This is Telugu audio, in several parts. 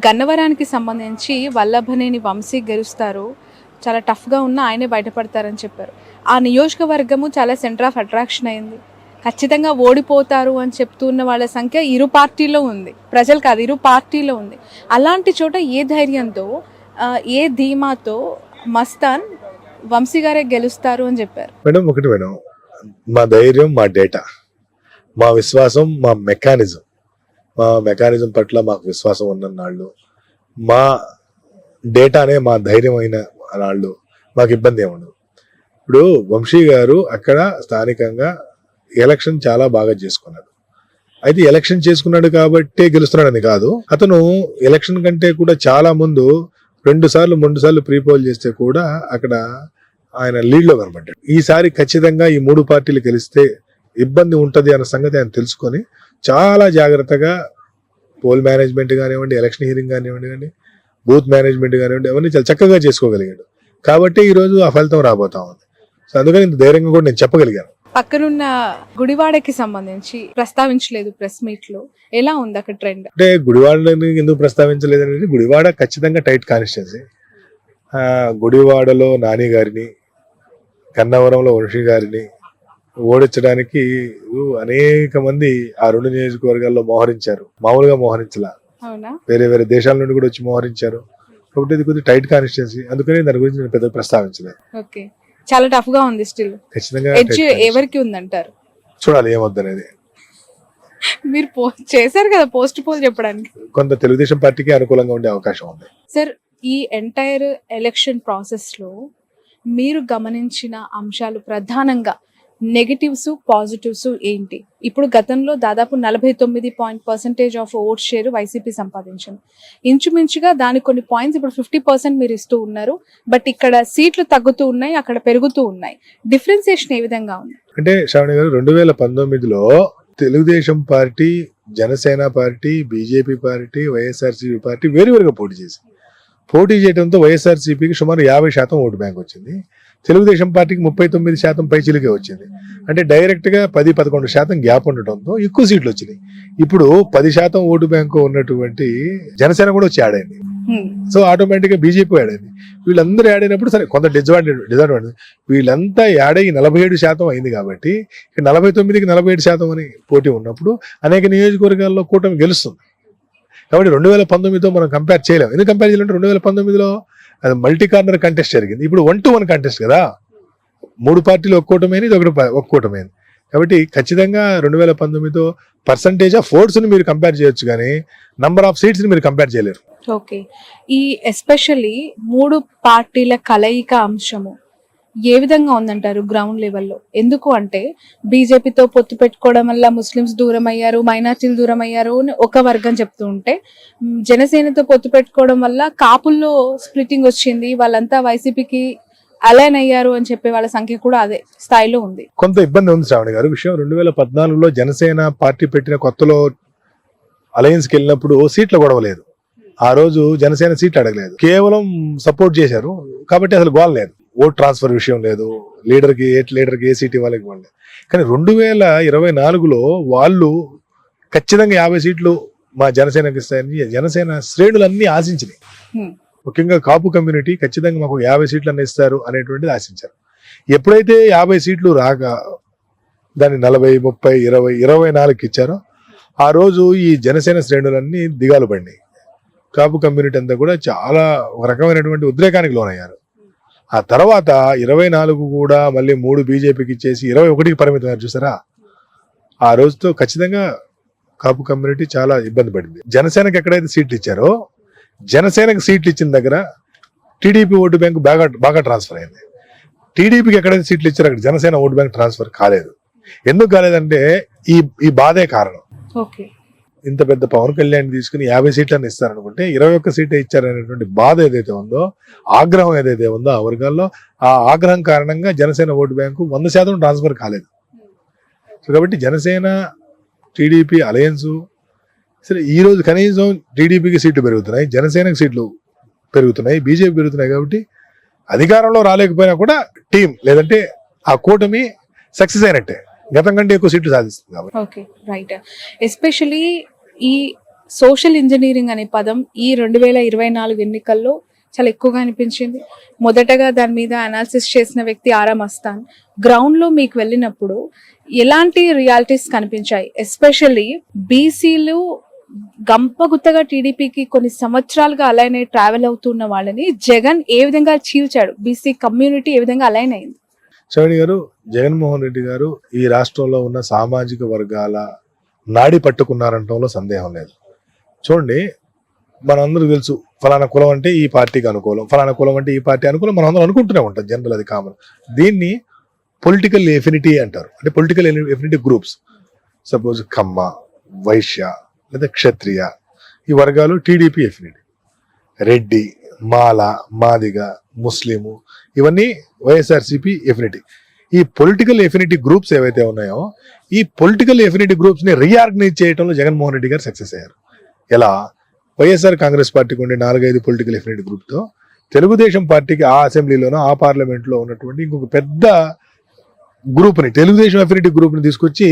గన్నవరానికి సంబంధించి వల్లభనేని వంశీ గెలుస్తారు, చాలా టఫ్గా ఉన్న ఆయనే బయటపడతారని చెప్పారు. ఆ నియోజకవర్గము చాలా సెంటర్ ఆఫ్ అట్రాక్షన్ అయింది. ఖచ్చితంగా ఓడిపోతారు అని చెప్తున్న వాళ్ళ సంఖ్య ఇరు పార్టీలో ఉంది, ప్రజలు కాదు ఇరు పార్టీలో ఉంది. అలాంటి చోట ఏ ధైర్యంతో ఏ ధీమాతో మస్తాన్ వంశీ గారే గెలుస్తారు అని చెప్పారు? మేడం ఒకటి మేడం, మా ధైర్యం, మా డేటా, మా విశ్వాసం, మా మెకానిజం పట్ల మాకు విశ్వాసం ఉన్న నాళ్ళు, మా డేటానే మా ధైర్యం అయిన నాళ్ళు మాకు ఇబ్బంది ఏముండదు. ఇప్పుడు వంశీ గారు అక్కడ స్థానికంగా ఎలక్షన్ చాలా బాగా చేసుకున్నాడు. అయితే ఎలక్షన్ చేసుకున్నాడు కాబట్టే గెలుస్తున్నాడని కాదు, అతను ఎలక్షన్ కంటే కూడా చాలా ముందు 2 సార్లు 3 సార్లు ప్రీపోల్ చేస్తే కూడా అక్కడ ఆయన లీడ్లో కనబడ్డాడు. ఈసారి ఖచ్చితంగా ఈ 3 పార్టీలు గెలిస్తే ఇబ్బంది ఉంటది అన్న సంగతి ఆయన తెలుసుకొని చాలా జాగ్రత్తగా పోల్ మేనేజ్మెంట్ కానివ్వండి, ఎలక్షన్ హీరింగ్ కానివ్వండి, బూత్ మేనేజ్మెంట్ కానివ్వండి, అవన్నీ చాలా చక్కగా చేసుకోగలిగాడు. కాబట్టి ఈరోజు ఆ ఫలితం రాబోతా ఉంది. సో అందుకని ఇంత ధైర్యంగా కూడా నేను చెప్పగలిగాను. పక్కనున్న గుడివాడకి సంబంధించి ప్రస్తావించలేదు ప్రెస్ మీట్ లో, ఎలా ఉంది అక్కడ ట్రెండ్? అంటే గుడివాడని ఎందుకు ప్రస్తావించలేదు అనేది, గుడివాడ ఖచ్చితంగా టైట్ కాన్స్టిట్యున్సీ. గుడివాడలో నాని గారిని, కన్నవరంలో వంశీ గారిని ఓడించడానికి అనేక మంది ఆ 2 నియోజకవర్గాల్లో మోహరించారు. మామూలుగా మోహరించలా, వేరే వేరే దేశాల నుండి కూడా వచ్చి మోహరించారు. కాబట్టి ఇది కొద్దిగా టైట్ కాన్స్టిట్యున్సీ, అందుకని దాని గురించి నేను పెద్ద ప్రస్తావించలేదు. ఓకే, చాలా టఫ్ గా ఉంది. స్టిల్ ఖచ్చితంగా ఎవరికి ఉందంటారు? చూడాలి ఏమొద్దనేది. మీరు చేశారు కదా పోస్ట్ పోల్ చెప్పడానికి, కొంత తెలుగుదేశం పార్టీకి అనుకూలంగా ఉండే అవకాశం ఉంది. సార్, ఈ ఎంటైర్ ఎలక్షన్ ప్రాసెస్ లో మీరు గమనించిన అంశాలు ప్రధానంగా నెగటివ్స్ పాజిటివ్స్ ఏంటి? ఇప్పుడు గతంలో దాదాపు 49% ఆఫ్ ఓట్ షేర్ వైసీపీ సంపాదించింది. ఇంచుమించుగా దాని కొన్ని పాయింట్స్ ఇప్పుడు 50% మీరు ఇస్తూ ఉన్నారు. బట్ ఇక్కడ సీట్లు తగ్గుతూ ఉన్నాయి, అక్కడ పెరుగుతూ ఉన్నాయి. డిఫరెన్సియేషన్ ఏ విధంగా ఉంది? అంటే శ్రావణి గారు, 2019లో Telugu Desam party, Janasena party, BJP party, YSRCP party వేరువేరుగా పోటీ చేయడంతో వైఎస్ఆర్సీపీకి సుమారు 50% ఓటు బ్యాంక్ వచ్చింది. తెలుగుదేశం పార్టీకి 39% పైచిలుకే వచ్చింది. అంటే డైరెక్ట్ గా 10-11% గ్యాప్ ఉండటంతో ఎక్కువ సీట్లు వచ్చినాయి. ఇప్పుడు 10% ఓటు బ్యాంకు ఉన్నటువంటి జనసేన కూడా వచ్చి యాడ్ అయింది. సో ఆటోమేటిక్ గా బీజేపీ యాడ్ అయింది. వీళ్ళందరూ యాడ్ అయినప్పుడు సరే కొంత డిసడ్వాంటేజ్, వీళ్ళంతా యాడ్ అయ్యి 47% అయింది. కాబట్టి 49కి 47% అని పోటీ ఉన్నప్పుడు అనేక నియోజకవర్గాల్లో కూటమి గెలుస్తుంది. కాబట్టి 2019తో మనం కంపేర్ చేయలేము. ఎందుకు కంపేర్ చేయాలంటే 2019లో అది మల్టీ కార్నర్ కంటెస్ట్ జరిగింది. ఇప్పుడు 1-1 కంటెస్ట్ కదా, 3 పార్టీలు ఒక కూటమైంది, ఇది ఒక కూటమైంది. కాబట్టి ఖచ్చితంగా 2019తో పర్సంటేజ్ ఆఫ్ ఓట్స్ ని మీరు కంపేర్ చేయొచ్చు, కానీ నంబర్ ఆఫ్ సీట్స్ ని మీరు కంపేర్ చేయలేరు. ఓకే, ఈ ఎస్పెషల్లీ 3 పార్టీల కలయిక అంశము ఏ విధంగా ఉందంటారు గ్రౌండ్ లెవెల్లో? ఎందుకు అంటే బీజేపీతో పొత్తు పెట్టుకోవడం వల్ల ముస్లిమ్స్ దూరం అయ్యారు, మైనార్టీలు దూరం అయ్యారు అని ఒక వర్గం చెప్తూ ఉంటే, జనసేనతో పొత్తు పెట్టుకోవడం వల్ల కాపుల్లో స్ప్లిట్టింగ్ వచ్చింది, వాళ్ళంతా వైసీపీకి అలైన్ అయ్యారు అని చెప్పే వాళ్ళ సంఖ్య కూడా అదే స్థాయిలో ఉంది. కొంత ఇబ్బంది ఉంది శ్రావణి గారు. విషయం 2014లో జనసేన పార్టీ పెట్టిన కొత్తలో అలయన్స్ కి వెళ్ళినప్పుడు సీట్ల గొడవ లేదు. ఆ రోజు జనసేన సీట్లు అడగలేదు, కేవలం సపోర్ట్ చేశారు. కాబట్టి అసలు గోల్ లేదు, ఓట్ ట్రాన్స్ఫర్ విషయం లేదు, లీడర్కి ఏ సీట్ ఇవ్వాలి ఇవ్వలేదు. కానీ 2024లో వాళ్ళు ఖచ్చితంగా 50 సీట్లు మా జనసేనకి ఇస్తాయని జనసేన శ్రేణులన్నీ ఆశించినాయి. ముఖ్యంగా కాపు కమ్యూనిటీ ఖచ్చితంగా మాకు 50 సీట్లు అన్న ఇస్తారు అనేటువంటిది ఆశించారు. ఎప్పుడైతే 50 సీట్లు రాక దాన్ని 40, 30, 20, 24కి ఇచ్చారో ఆ రోజు ఈ జనసేన శ్రేణులన్నీ దిగాలు పడినాయి. కాపు కమ్యూనిటీ అంతా కూడా చాలా ఒక రకమైనటువంటి ఉద్రేకానికి లోనయ్యారు. ఆ తర్వాత 24 కూడా మళ్ళీ 3 బీజేపీకి ఇచ్చేసి 21కి పరిమితం చూసారా. ఆ రోజుతో ఖచ్చితంగా కాపు కమ్యూనిటీ చాలా ఇబ్బంది పడింది. జనసేనకి ఎక్కడైతే సీట్లు ఇచ్చారో, జనసేనకి సీట్లు ఇచ్చిన దగ్గర టీడీపీ ఓటు బ్యాంకు బాగా ట్రాన్స్ఫర్ అయింది. టీడీపీకి ఎక్కడైతే సీట్లు ఇచ్చారో అక్కడ జనసేన ఓటు బ్యాంక్ ట్రాన్స్ఫర్ కాలేదు. ఎందుకు కాలేదంటే ఈ బాధే కారణం. ఇంత పెద్ద పవన్ కళ్యాణ్ తీసుకుని 50 సీట్లను ఇస్తారనుకుంటే 21 సీటే ఇచ్చారనేటువంటి బాధ ఏదైతే ఉందో, ఆగ్రహం ఏదైతే ఉందో ఆ వర్గాల్లో, ఆ ఆగ్రహం కారణంగా జనసేన ఓటు బ్యాంకు 100% ట్రాన్స్ఫర్ కాలేదు. సో కాబట్టి జనసేన టీడీపీ అలయన్స్ సరే ఈ రోజు కనీసం టీడీపీకి సీట్లు పెరుగుతున్నాయి, జనసేనకి సీట్లు పెరుగుతున్నాయి, బీజేపీ పెరుగుతున్నాయి. కాబట్టి అధికారంలో రాలేకపోయినా కూడా టీం లేదంటే ఆ కూటమి సక్సెస్ అయినట్టే, గతం కంటే ఎక్కువ సీట్లు సాధిస్తుంది. Okay, right. ఎస్పెషలీ ఈ సోషల్ ఇంజనీరింగ్ అనే పదం ఈ 2024 ఎన్నికల్లో చాలా ఎక్కువగా అనిపించింది. మొదటగా దాని మీద అనాలిసిస్ చేసిన వ్యక్తి ఆరా మస్తాన్. గ్రౌండ్ లో మీకు వెళ్ళినప్పుడు ఎలాంటి రియాలిటీస్ కనిపించాయి? ఎస్పెషల్లీ బీసీలు గంపగుత్తగా టీడీపీకి కొన్ని సంవత్సరాలుగా అలైన్ అయి ట్రావెల్ అవుతున్న వాళ్ళని జగన్ ఏ విధంగా చీల్చాడు? బీసీ కమ్యూనిటీ ఏ విధంగా అలైన్ అయింది? చౌడి గారు, జగన్మోహన్ రెడ్డి గారు ఈ రాష్ట్రంలో ఉన్న సామాజిక వర్గాల నాడి పట్టుకున్నారంటంలో సందేహం లేదు. చూడండి, మనందరూ తెలుసు ఫలానా కులం అంటే ఈ పార్టీకి అనుకూలం, ఫలానా కులం అంటే ఈ పార్టీ అనుకూలం, మనం అందరం అనుకుంటూనే ఉంటాం. జనరల్ అది కామన్. దీన్ని పొలిటికల్ ఎఫినిటీ అంటారు. అంటే పొలిటికల్ ఎఫినిటీ గ్రూప్స్. సపోజ్ కమ్మ, వైశ్య లేదా క్షత్రియ, ఈ వర్గాలు టీడీపీ ఎఫినిటీ. రెడ్డి, మాల, మాదిగ, ముస్లిము, ఇవన్నీ వైఎస్ఆర్సీపీ ఎఫినిటీ. ఈ పొలిటికల్ ఎఫినిటీ గ్రూప్స్ ఏవైతే ఉన్నాయో, ఈ పొలిటికల్ ఎఫినిటీ గ్రూప్స్ ని రీఆర్గనైజ్ చేయడంలో జగన్మోహన్ రెడ్డి గారు సక్సెస్ అయ్యారు. ఎలా? వైఎస్ఆర్ కాంగ్రెస్ పార్టీకి ఉండే 4-5 పొలిటికల్ ఎఫినిటీ గ్రూప్ తో తెలుగుదేశం పార్టీకి ఆ అసెంబ్లీలోనో ఆ పార్లమెంట్ లో ఉన్నటువంటి ఇంకొక పెద్ద గ్రూప్ ని, తెలుగుదేశం ఎఫినిటీ గ్రూప్ ని తీసుకొచ్చి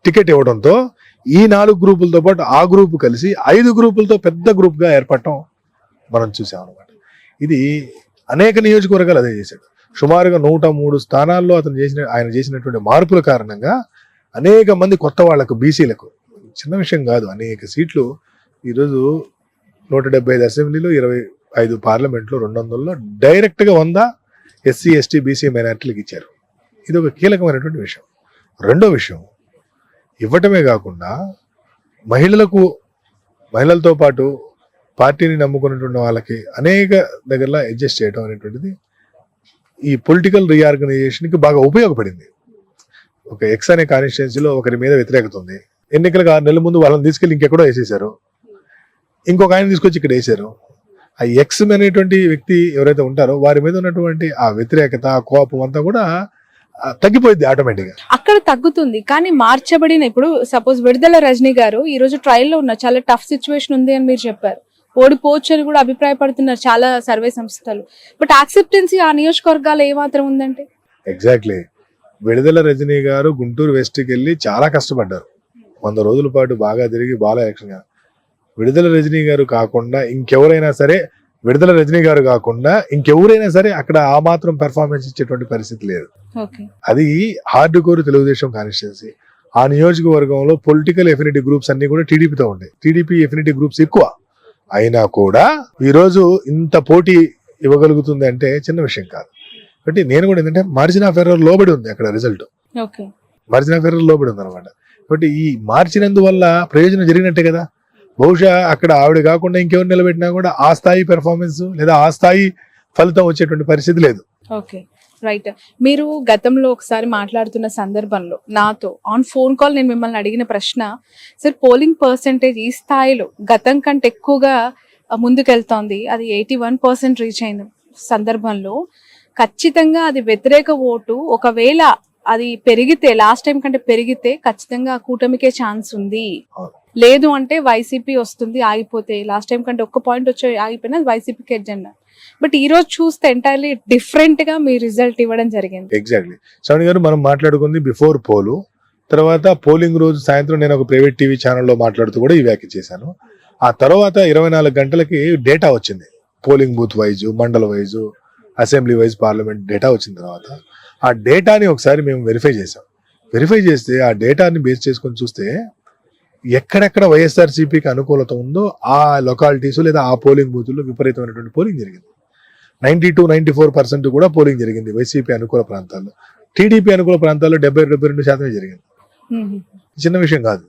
టికెట్ ఇవ్వడంతో ఈ 4 గ్రూపులతో పాటు ఆ గ్రూప్ కలిసి 5 గ్రూపులతో పెద్ద గ్రూప్ గా ఏర్పడటం మనం చూసాం అనమాట. ఇది అనేక నియోజకవర్గాలు అదే చేశాడు. సుమారుగా 103 స్థానాల్లో ఆయన చేసినటువంటి మార్పుల కారణంగా అనేక మంది కొత్త వాళ్లకు, బీసీలకు, చిన్న విషయం కాదు, అనేక సీట్లు ఈరోజు 175 అసెంబ్లీలో, 25 పార్లమెంట్లో, 200లో డైరెక్ట్ గా 100 ఎస్సీ, ఎస్టీ, బీసీ మైనార్టీలకు ఇచ్చారు. ఇది ఒక కీలకమైనటువంటి విషయం. రెండో విషయం, ఇవ్వటమే కాకుండా మహిళలతో పాటు పార్టీని నమ్ముకున్నటువంటి వాళ్ళకి అనేక దగ్గరలో అడ్జస్ట్ చేయడం అనేటువంటిది ఈ పొలిటికల్ రీఆర్గనైజేషన్ కి బాగా ఉపయోగపడింది. ఒక ఎక్స్ అనే కాన్స్టిట్యున్సీలో ఒకరి మీద వ్యతిరేకత ఉంది. ఎన్నికలకు 6 నెలల ముందు వాళ్ళని తీసుకెళ్లి ఇంకెక్కడో వేసేశారు, ఇంకొక ఆయన తీసుకొచ్చి ఇక్కడ వేశారు. ఆ ఎక్స్ అనేటువంటి వ్యక్తి ఎవరైతే ఉంటారో వారి మీద ఉన్నటువంటి ఆ వ్యతిరేకత, ఆ కోపం అంతా కూడా తగ్గిపోయింది ఆటోమేటిక్ గా. అక్కడ తగ్గుతుంది. కానీ మార్చబడిన, ఇప్పుడు సపోజ్ విడుదల రజనీ గారు ఈ రోజు ట్రయల్ లో ఉన్నారు, చాలా టఫ్ సిచ్యువేషన్ ఉంది అని మీరు చెప్పారు, ఓడిపోవచ్చు అని కూడా అభిప్రాయపడుతున్నారు చాలా సర్వే సంస్థలు. బట్ యాక్సెప్టెన్సీ ఆ నియోజకవర్గాలు ఏమాత్రం ఉందంటే? ఎగ్జాక్ట్లీ. విడుదల రజనీ గారు గుంటూరు వెస్ట్కి వెళ్ళి చాలా కష్టపడ్డారు. 100 రోజుల పాటు బాగా తిరిగి బాగా యాక్షన్. విడుదల రజనీ గారు కాకుండా ఇంకెవరైనా సరే, విడుదల రజనీ గారు కాకుండా ఇంకెవరైనా సరే అక్కడ ఆ మాత్రం పెర్ఫార్మెన్స్ ఇచ్చేటువంటి పరిస్థితి లేదు. అది హార్డ్ కోర్ తెలుగుదేశం కాన్స్టిట్యున్సీ. ఆ నియోజకవర్గంలో పొలిటికల్ ఎఫినిటీ గ్రూప్స్ అన్ని కూడా టీడీపీతో ఉంటాయి. టీడీపీ ఎఫినిటీ గ్రూప్స్ ఎక్కువ అయినా కూడా ఈరోజు ఇంత పోటీ ఇవ్వగలుగుతుంది అంటే చిన్న విషయం కాదు. కాబట్టి నేను కూడా ఏంటంటే మార్జిన్ ఆఫ్ ఎర్రర్ లోబడి ఉంది అక్కడ రిజల్ట్. మార్జిన్ ఆఫ్ ఎర్రర్ లోబడి ఉంది అనమాట. కాబట్టి ఈ మార్చినందువల్ల ప్రయోజనం జరిగినట్టే కదా. బహుశా అక్కడ ఆవిడ కాకుండా ఇంకెవరు నిలబెట్టినా కూడా ఆ స్థాయి పెర్ఫార్మెన్స్ లేదా ఆ స్థాయి ఫలితం వచ్చేటువంటి పరిస్థితి లేదు. Okay, right. మీరు గతంలో ఒకసారి మాట్లాడుతున్న సందర్భంలో నాతో ఆన్ ఫోన్ కాల్ నేను మిమ్మల్ని అడిగిన ప్రశ్న, సార్ పోలింగ్ పర్సెంటేజ్ ఈ స్థాయిలో గతం కంటే ఎక్కువగా ముందుకెళ్తోంది, అది 81% రీచ్ అయిన సందర్భంలో ఖచ్చితంగా అది వ్యతిరేక ఓటు ఒకవేళ అది పెరిగితే, లాస్ట్ టైం కంటే పెరిగితే ఖచ్చితంగా కూటమికే ఛాన్స్ ఉంది, లేదు అంటే వైసీపీ వస్తుంది, ఆగిపోతే లాస్ట్ టైం కంటే 1 పాయింట్ వచ్చి ఆగిపోయినా వైసీపీకి ఎజెండా. బట్ ఈ రోజు చూస్తే ఎంటైర్లీ డిఫరెంట్ గా మీ రిజల్ట్ ఇవ్వడం జరిగింది. ఎగ్జాక్ట్లీ. శ్రవణి గారు, మనం మాట్లాడుకుంది బిఫోర్ పోలు. తర్వాత పోలింగ్ రోజు సాయంత్రం నేను ఒక ప్రైవేట్ టీవీ ఛానల్లో మాట్లాడుతూ కూడా ఈ వ్యాఖ్య చేశాను. ఆ తర్వాత 24 గంటలకి డేటా వచ్చింది, పోలింగ్ బూత్ వైజ్, మండల wise, assembly wise, parliament data వచ్చిన తర్వాత ఆ డేటాని ఒకసారి మేము వెరిఫై చేసాం. వెరిఫై చేస్తే ఆ డేటాని బేస్ చేసుకొని చూస్తే ఎక్కడెక్కడ వైఎస్ఆర్సీపీకి అనుకూలత ఉందో ఆ లొకాలిటీస్ లేదా ఆ పోలింగ్ బూతుల్లో విపరీతమైనటువంటి పోలింగ్ జరిగింది. 92-94% కూడా పోలింగ్ జరిగింది వైసీపీ అనుకూల ప్రాంతాల్లో. టీడీపీ అనుకూల ప్రాంతాల్లో 70-72% జరిగింది. చిన్న విషయం కాదు.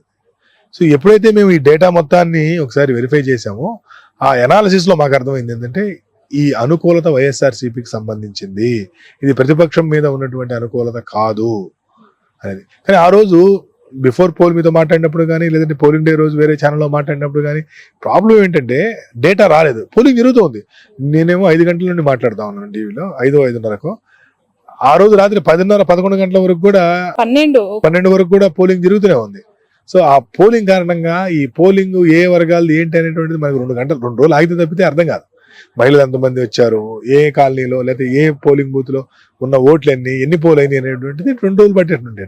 సో ఎప్పుడైతే మేము ఈ డేటా మొత్తాన్ని ఒకసారి వెరిఫై చేసామో ఆ అనాలిసిస్ లో మాకు అర్థమైంది ఏంటంటే ఈ అనుకూలత వైఎస్ఆర్సీపీకి సంబంధించింది, ఇది ప్రతిపక్షం మీద ఉన్నటువంటి అనుకూలత కాదు అనేది. కానీ ఆ రోజు బిఫోర్ పోల్ మీతో మాట్లాడినప్పుడు కానీ, లేదంటే పోలింగ్ డే రోజు వేరే ఛానల్లో మాట్లాడినప్పుడు కానీ ప్రాబ్లం ఏంటంటే డేటా రాలేదు. పోలింగ్ జరుగుతుంది. నేనేమో 5 గంటల నుండి మాట్లాడుతా ఉన్నాను టీవీలో, 5-5:30కు. ఆ రోజు రాత్రి 10:30-11 గంటల వరకు కూడా, 12 వరకు కూడా పోలింగ్ జరుగుతూనే ఉంది. సో ఆ పోలింగ్ కారణంగా ఈ పోలింగ్ ఏ వర్గాలు ఏంటి అనేటువంటిది మనకు 2 రోజులు ఆగితే తప్పితే అర్థం కాదు. మహిళలు ఎంతమంది వచ్చారు, ఏ కాలనీలో, లేకపోతే ఏ పోలింగ్ బూత్ లో ఉన్న ఓట్లు ఎన్ని పోల్ అయినాయి అనేటువంటిది 2 రోజులు పట్టేటువంటి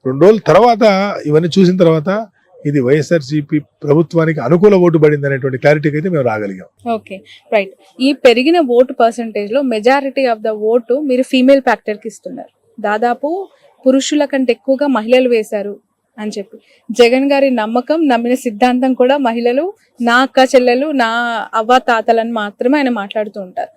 2 రోజుల తర్వాత ఇవన్నీ చూసిన తర్వాత ఇది వైఎస్ఆర్సీపీ ప్రభుత్వానికి అనుకూల ఓటు పడింది అనేటువంటి క్లారిటీకి అయితే మేము రాగలిగాం. Okay, right. ఈ పెరిగిన ఓటు పర్సంటేజ్ లో మెజారిటీ ఆఫ్ ద ఓటు మీరు ఫీమేల్ ఫ్యాక్టర్ కి ఇస్తున్నారు. దాదాపు పురుషుల కంటే ఎక్కువగా మహిళలు వేశారు అని చెప్పి జగన్ గారి నమ్మకం, నమ్మిన సిద్ధాంతం కూడా మహిళలు, నా అక్క చెల్లెలు, నా అవ్వ తాతలని మాత్రమే ఆయన మాట్లాడుతూ ఉంటారు.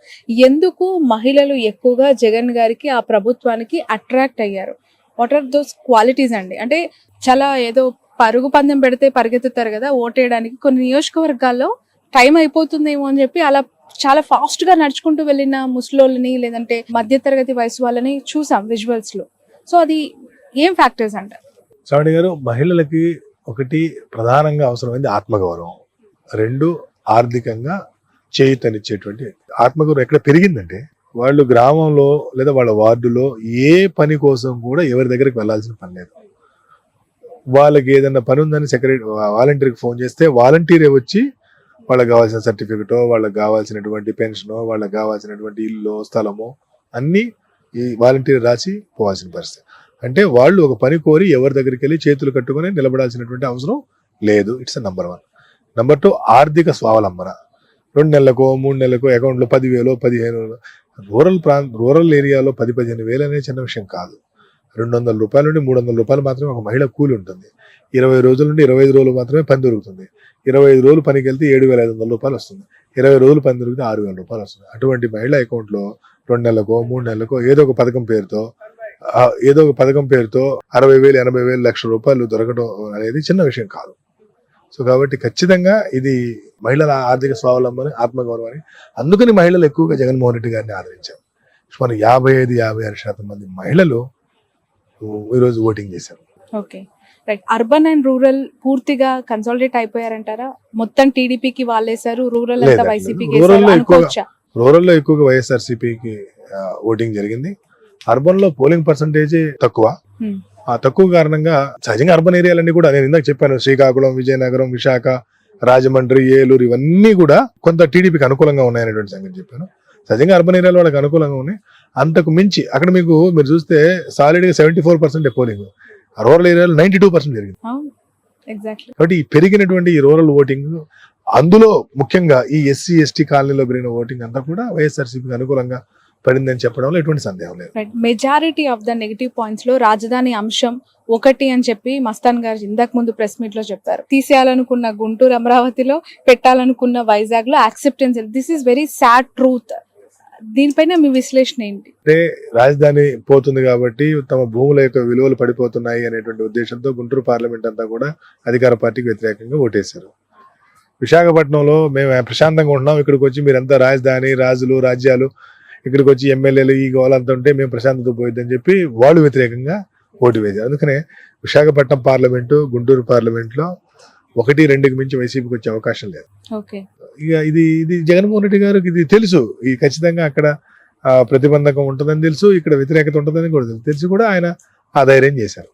ఎందుకు మహిళలు ఎక్కువగా జగన్ గారికి, ఆ ప్రభుత్వానికి అట్రాక్ట్ అయ్యారు? వాట్ ఆర్ దోస్ క్వాలిటీస్ అండి? అంటే చాలా ఏదో పరుగు పందెం పెడితే పరిగెత్తుతారు కదా ఓటేయడానికి, కొన్ని నియోజకవర్గాల్లో టైం అయిపోతుందేమో అని చెప్పి అలా చాలా ఫాస్ట్ గా నడుచుకుంటూ వెళ్ళిన ముసలోళ్ళని, లేదంటే మధ్యతరగతి వయసు వాళ్ళని చూసాం విజువల్స్ లో. సో అది ఏం ఫ్యాక్టర్స్ అంటారు? శ్రావణి గారు, మహిళలకి ఒకటి ప్రధానంగా అవసరమైంది ఆత్మగౌరవం, రెండు ఆర్థికంగా చేయూతనిచ్చేటువంటి ఆత్మగౌరవం. ఎక్కడ పెరిగిందంటే వాళ్ళు గ్రామంలో లేదా వాళ్ళ వార్డులో ఏ పని కోసం కూడా ఎవరి దగ్గరికి వెళ్ళాల్సిన పని లేదు. వాళ్ళకి ఏదైనా పని ఉందని వాలంటీర్కి ఫోన్ చేస్తే వాలంటీరే వచ్చి వాళ్ళకి కావాల్సిన సర్టిఫికెటో, వాళ్ళకి కావాల్సినటువంటి పెన్షనో, వాళ్ళకి కావాల్సినటువంటి ఇల్లు, స్థలమో అన్నీ ఈ వాలంటీర్ రాసి పోవాల్సిన పరిస్థితి. అంటే వాళ్ళు ఒక పని కోరి ఎవరి దగ్గరికి వెళ్ళి చేతులు కట్టుకొని నిలబడాల్సినటువంటి అవసరం లేదు. It's number 1. నంబర్ 2, ఆర్థిక స్వావలంబన. 2 నెలలకో 3 నెలలకో అకౌంట్లో 10,000 15,000. రూరల్ ఏరియాలో 10-15 వేలు అనేది చిన్న విషయం కాదు. 200 రూపాయల నుండి 300 రూపాయలు మాత్రమే ఒక మహిళ కూలి ఉంటుంది. 20 రోజుల నుండి 25 రోజులు మాత్రమే పని దొరుకుతుంది. 25 రోజులు పనికి వెళ్తే 7,500 రూపాయలు వస్తుంది. 20 రోజులు పని దొరికితే 6,000 రూపాయలు వస్తుంది. అటువంటి మహిళ అకౌంట్లో 2 నెలలకో 3 నెలలకో ఏదో ఒక పథకం పేరుతో 60,000, 80,000, లక్ష రూపాయలు దొరకడం అనేది చిన్న విషయం కాదు. సో కాబట్టి ఖచ్చితంగా ఇది మహిళల ఆర్థిక స్వావలంబన, ఆత్మగౌరవాన్ని. అందుకని మహిళలు ఎక్కువగా జగన్మోహన్ రెడ్డి గారిని ఆదరించారు. మన 55-56% మంది మహిళలు ఈరోజు ఓటింగ్ చేశారు. Okay, right. Urban and rural పూర్తిగా కన్సాలిడేట్ అయిపోయారంటారా? మొత్తం టీడీపీకి వాళ్ళేశారు, రూరల్ అంతా వైసీపీకి అనుకోవచ్చా? రూరల్ లో ఎక్కువగా వైఎస్ఆర్సీపీకి ఓటింగ్ జరిగింది. అర్బన్ లో పోలింగ్ పర్సంటేజ్ తక్కువ. ఆ తక్కువ కారణంగా సహజంగా అర్బన్ ఏరియాలన్నీ కూడా నేను ఇందాక చెప్పాను, శ్రీకాకుళం, విజయనగరం, విశాఖ, రాజమండ్రి, ఏలూరు ఇవన్నీ కూడా కొంత టీడీపీకి అనుకూలంగా ఉన్నాయనేటువంటి సంగతి చెప్పాను. సహజంగా అర్బన్ ఏరియాలో వాళ్ళకి అనుకూలంగా ఉన్నాయి. అంతకు మించి అక్కడ మీరు చూస్తే సాలిడ్ గా 74% పోలింగ్, రూరల్ ఏరియాలో 92% జరిగింది. కాబట్టి ఈ పెరిగినటువంటి ఈ రూరల్ ఓటింగ్, అందులో ముఖ్యంగా ఈ ఎస్సీ ఎస్టీ కాలనీలో పెరిగిన ఓటింగ్ అంతా కూడా వైఎస్ఆర్సీపీకి అనుకూలంగా పడిందని చెప్పడంలో ఎటువంటి సందేహం లేదు. Majority of the negative points లో రాజధాని అంశం ఒకటి అని చెప్పి మస్తాన్ గారు ఇందాక ముందు ప్రెస్ మీట్ లో చెప్పారు. తీసేయాలనుకున్న గుంటూరు, అమరావతిలో పెట్టాలనుకున్న వైజాగ్ లో acceptance. This is very sad truth. దీనిపైన మీ విశ్లేషణ ఏంటి? అంటే రాజధాని పోతుంది కాబట్టి తమ భూముల యొక్క విలువలు పడిపోతున్నాయి అనేటువంటి ఉద్దేశంతో గుంటూరు పార్లమెంట్ అంతా కూడా అధికార పార్టీకి వ్యతిరేకంగా ఓటేశారు. విశాఖపట్నంలో మేము ప్రశాంతంగా ఉంటున్నాం, ఇక్కడికి వచ్చి మీరంతా రాజధాని, రాజులు, రాజ్యాలు, ఇక్కడికి వచ్చి ఎమ్మెల్యేలు ఈ గోలంతా ఉంటే మేము ప్రశాంతత పోయిద్దని చెప్పి వాళ్ళు వ్యతిరేకంగా ఓటు వేశారు. అందుకనే విశాఖపట్నం పార్లమెంటు, గుంటూరు పార్లమెంట్లో 1-2కి మించి వైసీపీకి వచ్చే అవకాశం లేదు. ఇక ఇది జగన్మోహన్ రెడ్డి గారికి ఇది తెలుసు. ఈ ఖచ్చితంగా అక్కడ ప్రతిబంధకం ఉంటుందని తెలుసు, ఇక్కడ వ్యతిరేకత ఉంటుందని కూడా తెలుసు కూడా ఆయన ఆ ధైర్యం చేశారు.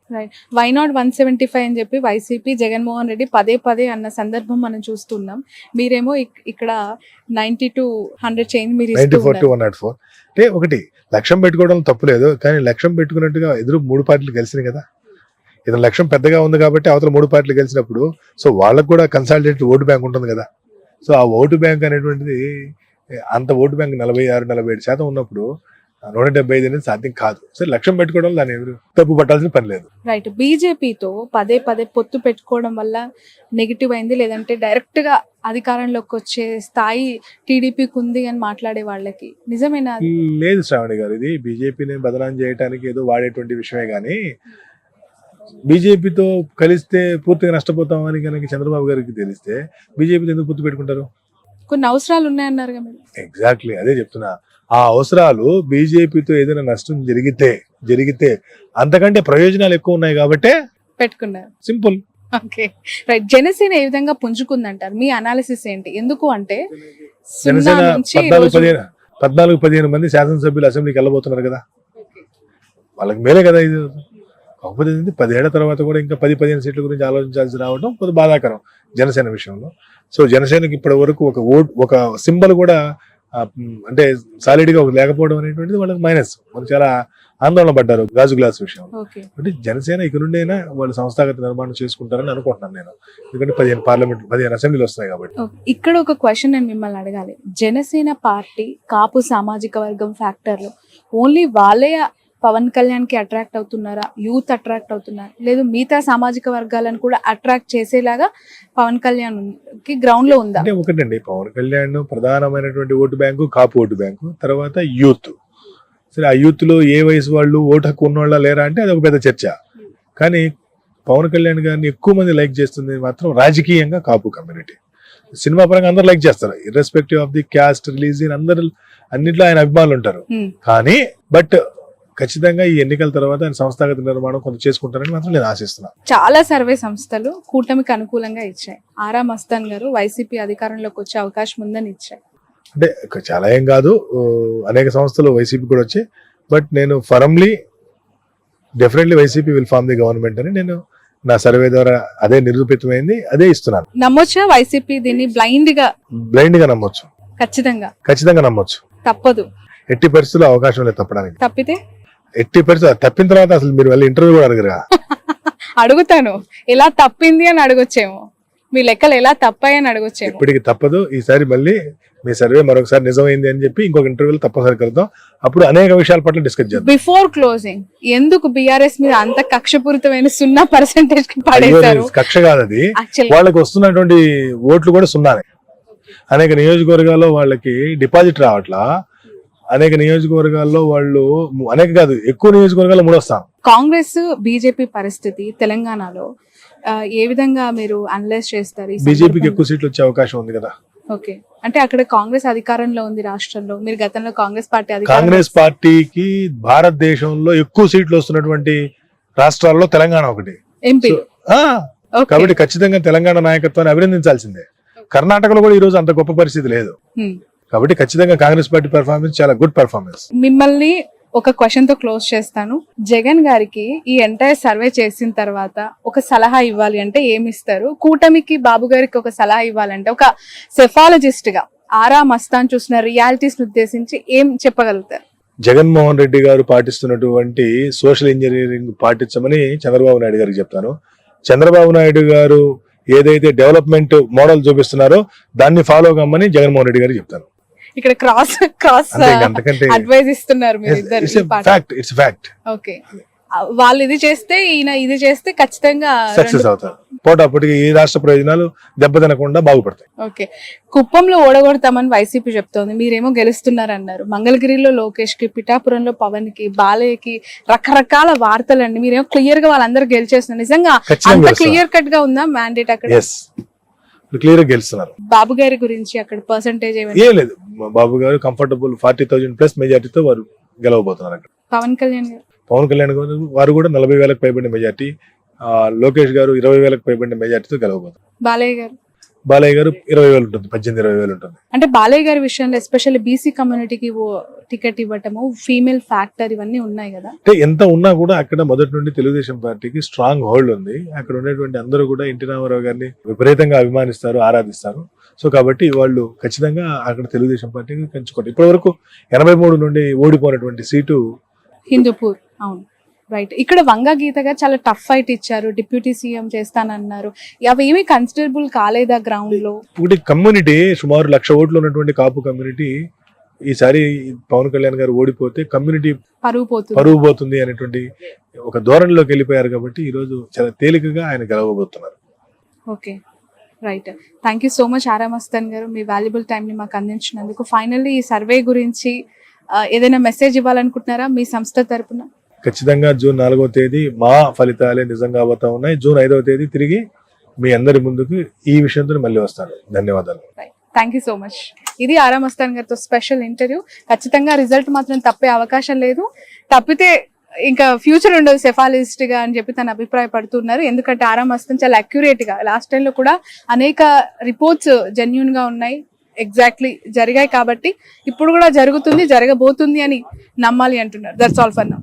వై నాట్ 175 అని చెప్పి వైసీపీ, జగన్మోహన్ రెడ్డి పదే అన్న సందర్భం మనం చూస్తున్నాం. మీరేమో ఇక్కడ 90-100 చేంజ్, మీరు 94-104. అంటే ఒకటి లక్ష్యం పెట్టుకోవడం తప్పులేదు, కానీ లక్ష్యం పెట్టుకున్నట్టుగా ఎదురు 3 పార్టీలు కలిసినాయి కదా. ఇతని లక్ష్యం పెద్దగా ఉంది కాబట్టి అవతల 3 పార్టీలు కలిసినప్పుడు సో వాళ్ళకు కూడా కన్సాలిడేటెడ్ ఓటు బ్యాంక్ ఉంటుంది కదా. సో ఆ ఓటు బ్యాంక్ అనేటువంటిది అంత ఓటు బ్యాంక్ 46-47% ఉన్నప్పుడు 175 అనేది సాధ్యం కాదు. సరే, లక్ష్యం పెట్టుకోవడం దాన్ని ఎవరు తప్పు పట్టాల్సిన పని లేదు. రైట్. బీజేపీతో పదే పొత్తు పెట్టుకోవడం వల్ల నెగిటివ్ అయింది, లేదంటే డైరెక్ట్ గా అధికారంలోకి వచ్చే స్థాయి టీడీపీకి ఉంది అని మాట్లాడే వాళ్ళకి నిజమేనా? లేదు శ్రావణి గారు, ఇది బీజేపీని బదనాం చేయడానికి ఏదో వాడేటువంటి విషయమే గానీ బీజేపీతో కలిస్తే పూర్తిగా నష్టపోతామని కనుక చంద్రబాబు గారికి తెలిస్తే బీజేపీతో ఎందుకు పొత్తు పెట్టుకుంటారు? కొన్ని అవసరాలు ఉన్నాయన్నారు కదా. ఎగ్జాక్ట్లీ అదే చెప్తున్నా. ఆ అవసరాలు బీజేపీతో ఏదైనా నష్టం జరిగితే అంతకంటే ప్రయోజనాలు ఎక్కువ ఉన్నాయి కాబట్టి పెట్టుకున్నారు. సింపుల్. Okay, right. జనసేన ఏ విధంగా పుంజుకుందంటారు? మీ అనాలిసిస్ ఏంటి? ఎందుకు అంటే జనసేన 14-15 మంది శాసనసభ్యులు అసెంబ్లీకి వెళ్ళబోతున్నారు కదా, వాళ్ళకి మేలే కదా ఇది. కాకపోతే 10 ఏళ్ల తర్వాత కూడా ఇంకా 10-15 సీట్ల గురించి ఆలోచించాల్సి రావడం కొంచెం బాధాకరం జనసేన విషయంలో. సో జనసేనకి ఇప్పటి వరకు ఒక సింబల్ కూడా అంటే సాలిడ్ గా లేకపోవడం అనేటువంటిది వాళ్ళకి మైనస్. మనకు చాలా ఆందోళన పడ్డారు గాజు గ్లాస్ విషయం. ఓకే. అంటే జనసేన ఇక నుండైనా వాళ్ళు సంస్థాగత నిర్మాణం చేసుకుంటారని అనుకుంటున్నాను నేను. ఎందుకంటే 15 అసెంబ్లీలు వస్తున్నాయి కాబట్టి. ఇక్కడ ఒక క్వశ్చన్ నేను మిమ్మల్ని అడగాలి. జనసేన పార్టీ కాపు సామాజిక వర్గం ఫ్యాక్టర్ లో ఓన్లీ వాళ్ళే పవన్ కళ్యాణ్ కి అట్రాక్ట్ అవుతున్నారా, యూత్ అట్రాక్ట్ అవుతున్నారా, లేదు మిగతా సామాజిక వర్గాలను కూడా అట్రాక్ట్ చేసేలాగా పవన్ కళ్యాణ్ కి గ్రౌండ్ లో ఉందా? అంటే ఒకటండి, పవన్ కళ్యాణ్ ప్రధానమైనటువంటి ఓటు బ్యాంకు కాపు ఓటు బ్యాంకు, తర్వాత యూత్. సరే, ఆ యూత్ లో ఏ వయసు వాళ్ళు ఓటు హక్కు ఉన్నవాళ్ళ లేరా అంటే అది ఒక పెద్ద చర్చ. కానీ పవన్ కళ్యాణ్ గారిని ఎక్కువ మంది లైక్ చేస్తుంది మాత్రం రాజకీయంగా కాపు కమ్యూనిటీ. సినిమా పరంగా అందరూ లైక్ చేస్తారు, irrespective of the caste release, అందరూ అన్నింటిలో ఆయన అభిమానులు ఉంటారు. కానీ బట్ ఖచ్చితంగా ఈ ఎన్నికల తర్వాత ఆయన సంస్థాగత నిర్మాణం కొంత చేసుకుంటారని మాత్రం నేను ఆశిస్తున్నాను. చాలా సర్వే సంస్థలు కూటమికి అనుకూలంగా ఇచ్చాయి. ఆరా మస్తాన్ గారు వైసీపీ అధికారంలోకి వచ్చే అవకాశం ఉందని ఇచ్చాయి. అంటే చాలా ఏం కాదు, అనేక సంస్థలు వైసీపీ కూడా వచ్చాయి. బట్ నేను firmly definitely YCP will form the government అని నేను నా సర్వే ద్వారా అదే నిరూపితమైంది, అదే ఇస్తున్నాను. నమ్మొచ్చా వైసీపీ దీన్ని బ్లైండ్ గా నమ్మొచ్చు, ఖచ్చితంగా నమ్మొచ్చు. తప్పదు, ఎట్టి పరిస్థితుల్లో అవకాశం లేదు తప్పడానికి. తప్పితే ఎట్టి పరిస్థితులు తప్పిన తర్వాత అసలు మీరు వెళ్ళి ఇంటర్వ్యూ కూడా అడగరా? అడుగుతాను, ఎలా తప్పింది అని అడగొచ్చేమో, మీ లెక్కలు ఎలా తప్పాయని అడగొచ్చేమో. ఇప్పటికి తప్పదు, ఈసారి మళ్ళీ మీ సర్వే మరొకసారి నిజమైంది అని చెప్పి ఇంకొక ఇంటర్వ్యూలో తప్పనిసరి కలుద్దాం. అప్పుడు అనేక విషయాల పట్ల డిస్కస్ చేద్దాం. బిఫోర్ క్లోజింగ్ ఎందుకు బీఆర్ఎస్ మీద అంత కక్షపూరితమైన 0% కి పడేశారు? కక్ష కాదు అది, వాళ్ళకి వస్తున్నటువంటి ఓట్లు కూడా సున్నానే. అనేక నియోజకవర్గాల్లో వాళ్ళకి డిపాజిట్ రావట్లా, అనేక నియోజకవర్గాల్లో వాళ్ళు అనేక కాదు ఎక్కువ నియోజకవర్గాల్లో మూడొస్తాం. కాంగ్రెస్ బీజేపీ పరిస్థితి తెలంగాణలో ఏ విధంగా మీరు అనలైజ్ చేస్తారు? బీజేపీకి ఎక్కువ సీట్లు వచ్చే అవకాశం ఉంది కదా. ఓకే, అంటే అక్కడ కాంగ్రెస్ అధికారంలో ఉంది రాష్ట్రంలో. మీరు గతంలో కాంగ్రెస్ పార్టీకి భారతదేశంలో ఎక్కువ సీట్లు వస్తున్నటువంటి రాష్ట్రాల్లో తెలంగాణ ఒకటి, ఎంపీ. కాబట్టి ఖచ్చితంగా తెలంగాణ నాయకత్వాన్ని అభినందించాల్సిందే. కర్ణాటకలో కూడా ఈ రోజు అంత గొప్ప పరిస్థితి లేదు. కాబట్టి ఖచ్చితంగా కాంగ్రెస్ పార్టీ పెర్ఫార్మెన్స్ చాలా గుడ్ పెర్ఫార్మెన్స్. మిమ్మల్ని ఒక క్వశ్చన్ తో క్లోజ్ చేస్తాను. జగన్ గారికి ఈ ఎంటైర్ సర్వే చేసిన తర్వాత ఒక సలహా ఇవ్వాలి అంటే ఏమి ఇస్తారు? కూటమికి బాబు గారికి ఒక సలహా ఇవ్వాలంటే ఒక సెఫాలజిస్ట్ గా ఆరా మస్తాన్ చూసిన రియాలిటీస్ ఉద్దేశించి ఏం చెప్పగలుగుతారు? జగన్మోహన్ రెడ్డి గారు పాటిస్తున్నటువంటి సోషల్ ఇంజనీరింగ్ పాటించమని చంద్రబాబు నాయుడు గారికి చెప్తాను. చంద్రబాబు నాయుడు గారు ఏదైతే డెవలప్మెంట్ మోడల్ చూపిస్తున్నారో దాన్ని ఫాలో కమ్మని జగన్మోహన్ రెడ్డి గారికి చెప్తాను. ఇక్కడ క్రాస్ అడ్వైజ్ ఇస్తున్నారు మీరు ఇద్దరు. ఓకే, వాళ్ళు ఇది చేస్తే ఈయన ఇది చేస్తే ఖచ్చితంగా సక్సెస్ అవుతారు. పోటాపోటీగా ఈ రాష్ట్ర ప్రయోజనాలు దెబ్బతినకుండా బాగుపడతాయి. ఓకే, కుప్పంలో ఓడగొడతామని వైసీపీ చెప్తోంది, మీరేమో గెలుస్తున్నారు అన్నారు. మంగళగిరిలో లోకేష్ కి, పిఠాపురంలో పవన్ కి, బాలయ్యకి రకరకాల వార్తలండి. మీరేమో క్లియర్ గా వాళ్ళందరూ గెలిచేస్తున్నారు. నిజంగా అంత క్లియర్ కట్ గా ఉందా మ్యాండేట్ అక్కడ? క్లియర్ గా గెలుస్తున్నారు. బాబు గారి గురించి అక్కడ పర్సెంటేజ్ ఏం లేదు, బాబు గారు కంఫర్టబుల్ 40,000+ మెజార్టీతో వారు గెలవబోతున్నారు. అక్కడ పవన్ కళ్యాణ్ గారు వారు కూడా 40,000కు పైబడిన మెజార్టీ, లోకేష్ గారు 20,000కు పైబడిన మెజార్టీతో గెలవబోతున్నారు. బాలయ్య గారు 20,000 ఉంటుంది, 18-20,000 ఉంటుంది. అంటే బాలయ్య గారి విషయంలో ఎస్పెషల్లీ బీసీ కమ్యూనిటీకి టికెట్ ఇవ్వటము, ఫీమేల్ ఫ్యాక్టర్ ఇవన్నీ ఉన్నాయి కదా. అంటే ఎంత ఉన్నా కూడా అక్కడ మొదటి నుండి తెలుగుదేశం పార్టీకి స్ట్రాంగ్ హోల్డ్ ఉంది. అక్కడ ఉన్నటువంటి అందరూ కూడా ఎన్టీ రామారావు గారిని విపరీతంగా అభిమానిస్తారు, ఆరాధిస్తారు. సో కాబట్టి వాళ్ళు ఖచ్చితంగా అక్కడ తెలుగుదేశం పార్టీకి పెంచుకోండి. ఇప్పటి వరకు 83 నుండి ఓడిపోయినటువంటి సీటు హిందూపూర్. అవును, రైట్. ఇక్కడ వంగా గీత గారు చాలా టఫ్ ఫైట్ ఇచ్చారు, డిప్యూటీ సీఎం చేస్తానన్నారు. అవి ఏమీ కన్సిడరబుల్ కాలేదా గ్రౌండ్ లో? ఇప్పుడు కమ్యూనిటీ సుమారు 1,00,000 ఓట్లు ఉన్నటువంటి కాపు కమ్యూనిటీ ఈసారి పవన్ కళ్యాణ్ గారు ఓడిపోతే కమ్యూనిటీ పరువు పోతుంది అనేటువంటి ఒక ధోరణిలోకి వెళ్ళిపోయారు. కాబట్టి ఈ రోజు చాలా తేలికగా ఆయన గెలవబోతున్నారు. Okay, right. Thank you so much Aara Mastan garu, మీ వాల్యుబుల్ టైం ని మాకు అందించినందుకు. ఫైనల్లీ ఈ సర్వే గురించి ఏదైనా మెసేజ్ ఇవ్వాలనుకుంటున్నారా మీ సంస్థ తరపున? ఖచ్చితంగా జూన్ 4వ తేదీ మా ఫలితాలే నిజంగా అవుతా ఉన్నాయి. జూన్ 5వ తేదీ తిరిగి మీ అందరి ముందుకు ఈ విషయంతో మళ్ళీ వస్తాను. ధన్యవాదాలు. Thank you so much. ఇది ఆరా మస్తాన్ గారితో స్పెషల్ ఇంటర్వ్యూ. ఖచ్చితంగా రిజల్ట్ మాత్రం తప్పే అవకాశం లేదు. తప్పితే ఇంకా ఫ్యూచర్ ఉండదు సెఫాలజిస్ట్ గా అని చెప్పి తను అభిప్రాయపడుతున్నారు. ఎందుకంటే ఆరా మస్తాన్ చాలా అక్యురేట్ గా లాస్ట్ టైం లో కూడా అనేక రిపోర్ట్స్ జెన్యూన్ గా ఉన్నాయి, ఎగ్జాక్ట్లీ జరిగాయి. కాబట్టి ఇప్పుడు కూడా జరుగుతుంది, జరగబోతుంది అని నమ్మాలి అంటున్నారు. That's all for now.